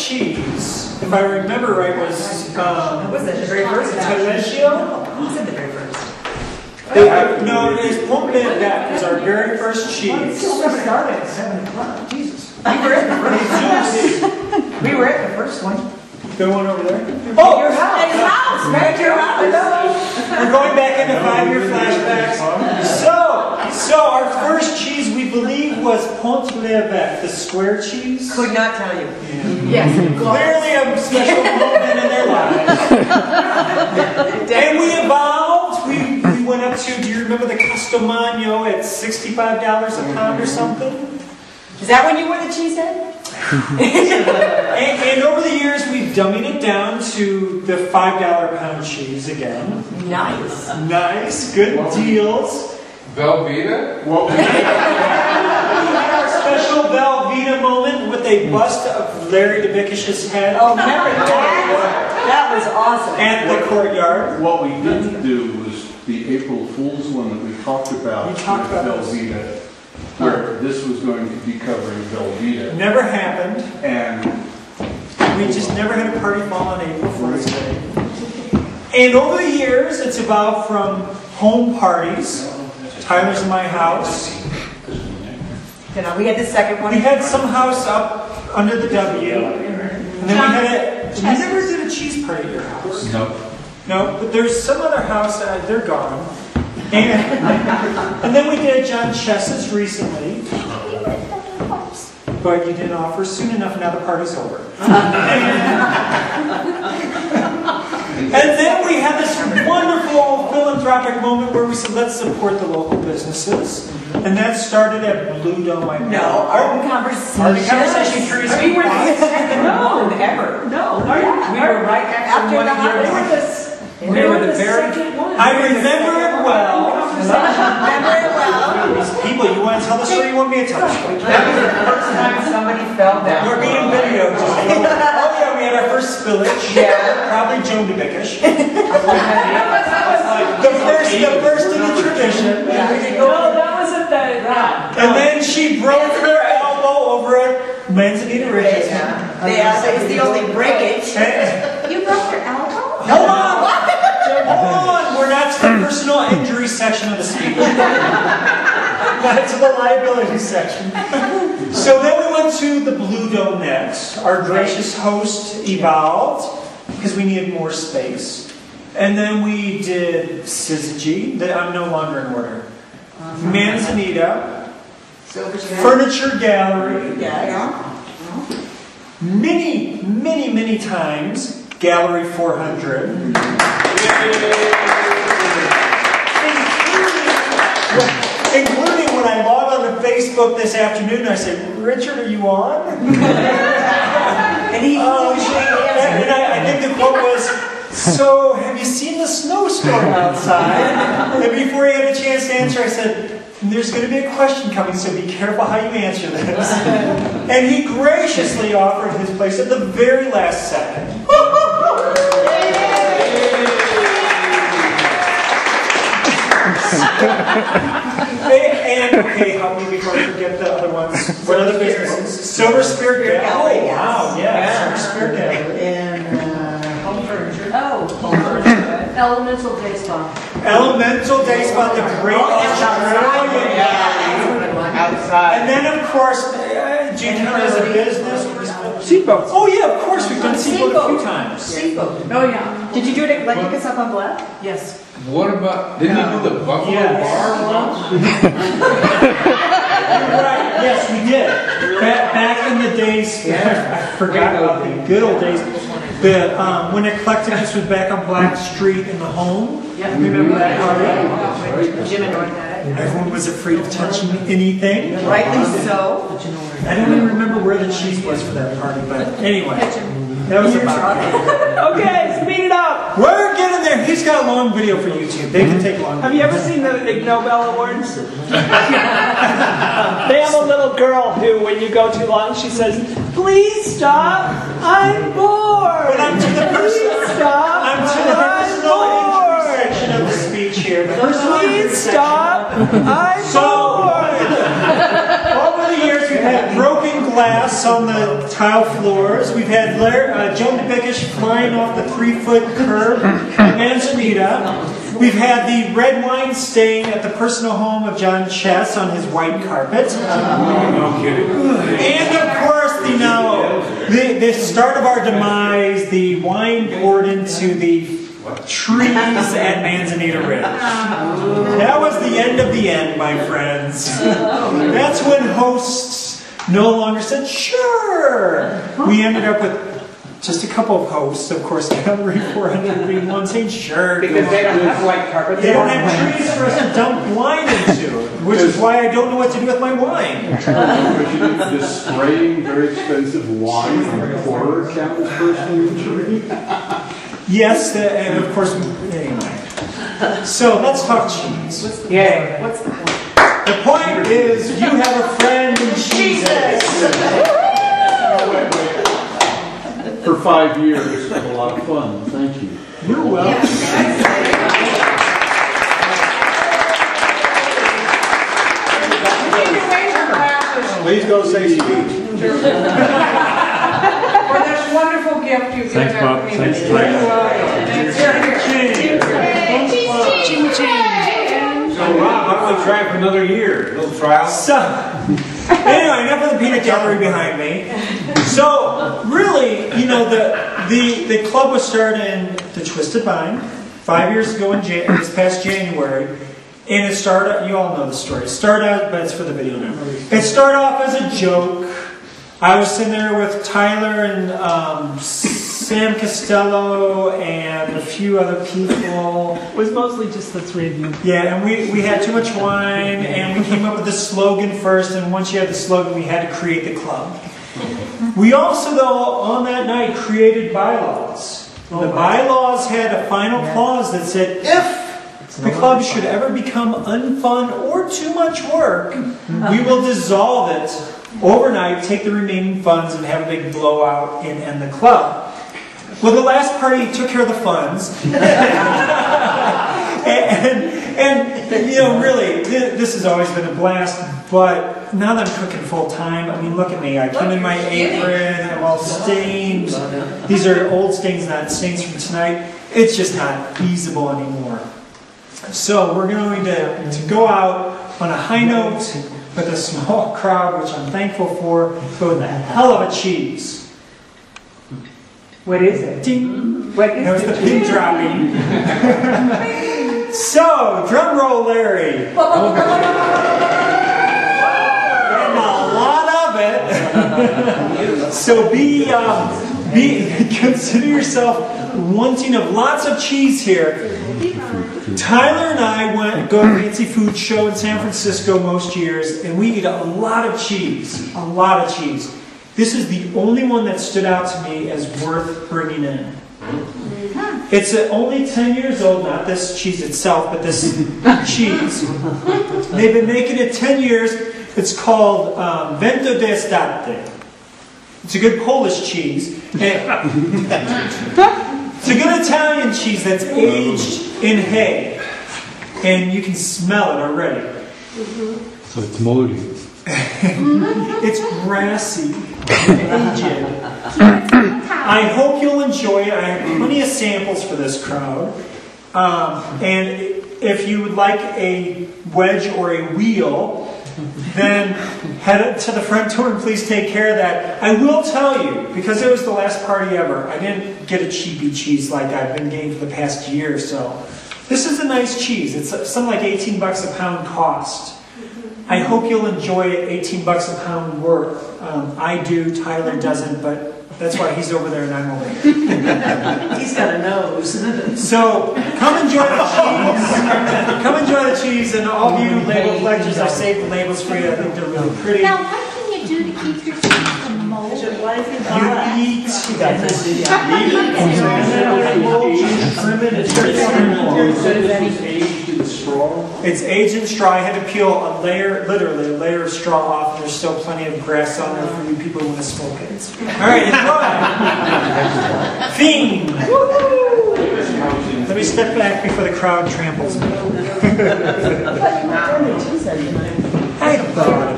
cheese, if I remember right, was What was it? The very first? Taleggio? Who said the very first? No, it is Pompe Vet was our very first cheese. Never started at 7 o'clock. Jesus. We were at the first one. We were at the first one. The one over there? Oh, your house. At his house. Back at your house. We're going back into 5-year flashbacks. So our first cheese, we believe, was Pompe Vet, the square cheese. Could not tell you. Yeah. Yes. Clearly a special moment in their lives. And we evolved. We went up to, do you remember the Castomagno at $65 a pound or something? Is that when you were the cheesehead? and over the years, we've dummied it down to the $5 a pound cheese again. Nice. Nice. Good deals. Velveeta? Well, we had our special Velveeta moment with a bust of Larry DeBickish's head. Oh, remember that? That was awesome. At the courtyard. What we didn't do was the April Fool's one that we talked about. We talked about Velveeta, where this was going to be covering Velveeta. Never happened. And we just never had a party fall on April 1st Day. And over the years, it's evolved from home parties. Tyler's in my house. We had the second one. We had some house up under the W. And then we had we never did a cheese party at your house. no. No, but there's some other house, they're gone. And then we did John Chess's recently. But you didn't offer soon enough, now the party's over. And then we had this wonderful philanthropic moment where we said, let's support the local businesses. And that started at Blue Dome, I No, Art and Conversation. Art and Conversation trees. We were the second one ever. No. We were right after the one holidays. year. We were the very... I remember it well. Remember it well. These people, you want to tell the story? You want me to tell the story? That was the first time somebody fell down. We're being videoed. Oh yeah, we had our first spillage. Yeah. Probably Joan DeBickish. the first in the tradition. No, that wasn't the... And then she broke her elbow over at Manzanita Ridge. Yeah, it was the only breakage. You broke your elbow? Hold on! Hold on! We're not to the personal injury section of the speech. Not to the liability section. So then we went to the Blue Dome next. Our gracious host evolved because we needed more space. And then we did Syzygy, that I'm no longer in order. Manzanita, Furniture Gallery, many times, Gallery 400. Including when I logged on to Facebook this afternoon and I said, Richard, are you on? And he and I think the quote was, so have you seen the snowstorm outside? And before he had a chance to answer, I said, there's going to be a question coming, so be careful how you answer this. And he graciously offered his place at the very last second. And okay, help me before I forget the other ones. What other businesses? Silver Spirit Gallery. Oh, wow, yeah. Silver Spirit Gallery. And home furniture. Elemental Day Spa. Elemental Day Spa, the great Australian gallery. Outside. And then, of course, do you count as a business? Seatboats. Oh, yeah, of course. We've done Seaboat a few times. Seaboat. Oh, yeah. Did you do it like us up on Black? Yes. What about, didn't you do the Buffalo Yes. Bar once? You're right. Yes, we did. Back in the days, I forgot about the good old days. When Eclecticus was back on Black Street in the home. Yeah. Remember that party? Jim and North had it. Everyone was afraid of touching anything. Rightly so. I don't even remember where the cheese was for that party, but anyway. That was about it. Okay, speed it up. We're getting there. He's got a long video for YouTube. They can take long. Have you ever seen the Ig Nobel Awards? They have a little girl who, when you go too long, she says, "Please stop. I'm bored." But I'm to the Please stop. I'm to the personal injury section of the speech here. Please stop. I'm bored. Over the years, we've had broken glass on the tile floors. We've had Joan DeBickish flying off the 3-foot curb at Manzanita. We've had the red wine stain at the personal home of John Chess on his white carpet. No kidding. And of course, the start of our demise, the wine poured into the trees at Manzanita Ridge. That was the end of the end, my friends. That's when hosts no longer said, sure. We ended up with just a couple of hosts, of course, Gallery 401 saying, sure. Because they don't have white carpet. They don't have trees for us to dump wine into, which is why I don't know what to do with my wine. This spraying very expensive wine on a quarter count as personal injury. Yes, and of course, anyway. So let's talk cheese. Yeah. What's the point? The point is, you have a friend in Jesus. For 5 years, it's been a lot of fun. Thank you. You're welcome. Please go say speech. For this wonderful gift you've given our community. So Rob, why don't we try for another year? A little trial? So, anyway, enough of the peanut gallery behind me. So, really, you know, the club was started in the Twisted Vine 5 years ago in this past January. And it started, you all know the story. It started out, but it's for the video now. It started off as a joke. I was sitting there with Tyler and Sam Costello and a few other people. It was mostly just the three of you. Yeah, and we had too much wine, and we came up with the slogan first, and once you had the slogan, we had to create the club. We also, though, on that night, created bylaws. The bylaws had a final clause that said, if the club should ever become unfun or too much work, we will dissolve it overnight, take the remaining funds, and have a big blowout and end the club. Well, the last party took care of the funds. and you know, really, this has always been a blast, but now that I'm cooking full time, I mean, look at me. I came in my apron, I'm all stained. These are old stains, not stains from tonight. It's just not feasible anymore. So we're going to go out on a high note with a small crowd, which I'm thankful for, but with a hell of a cheese. What is it? Ding. What That was is the it? pin dropping. So, drum roll, Larry. And a lot of it. So consider yourself wanting of lots of cheese here. Tyler and I go to the Fancy Food Show in San Francisco most years, and we eat a lot of cheese. A lot of cheese. This is the only one that stood out to me as worth bringing in. It's only 10 years old, not this cheese itself, but this cheese. They've been making it 10 years. It's called Vento d'Estate. It's a good Polish cheese. It's a good Italian cheese that's aged in hay. And you can smell it already. So it's moldy. It's grassy. Aged. I hope you'll enjoy it. I have plenty of samples for this crowd. And if you would like a wedge or a wheel, then head to the front door and please take care of that. I will tell you, because it was the last party ever, I didn't get a cheapy cheese like I've been getting for the past year or so. This is a nice cheese. It's something like 18 bucks a pound cost. I hope you'll enjoy it, 18 bucks a pound worth. I do, Tyler doesn't, but that's why he's over there and I'm over here. He's got a nose. So, come enjoy the cheese. Come enjoy the cheese, and all of you label collectors, I saved the labels for you. I think they're really pretty. Now, what can you do to keep your cheese from mold? You eat. It's aged in straw. I had to peel a layer, literally a layer of straw off, and there's still plenty of grass on there for you people who want to smoke it. All right, enjoy. Fiend. Let me step back before the crowd tramples me. I thought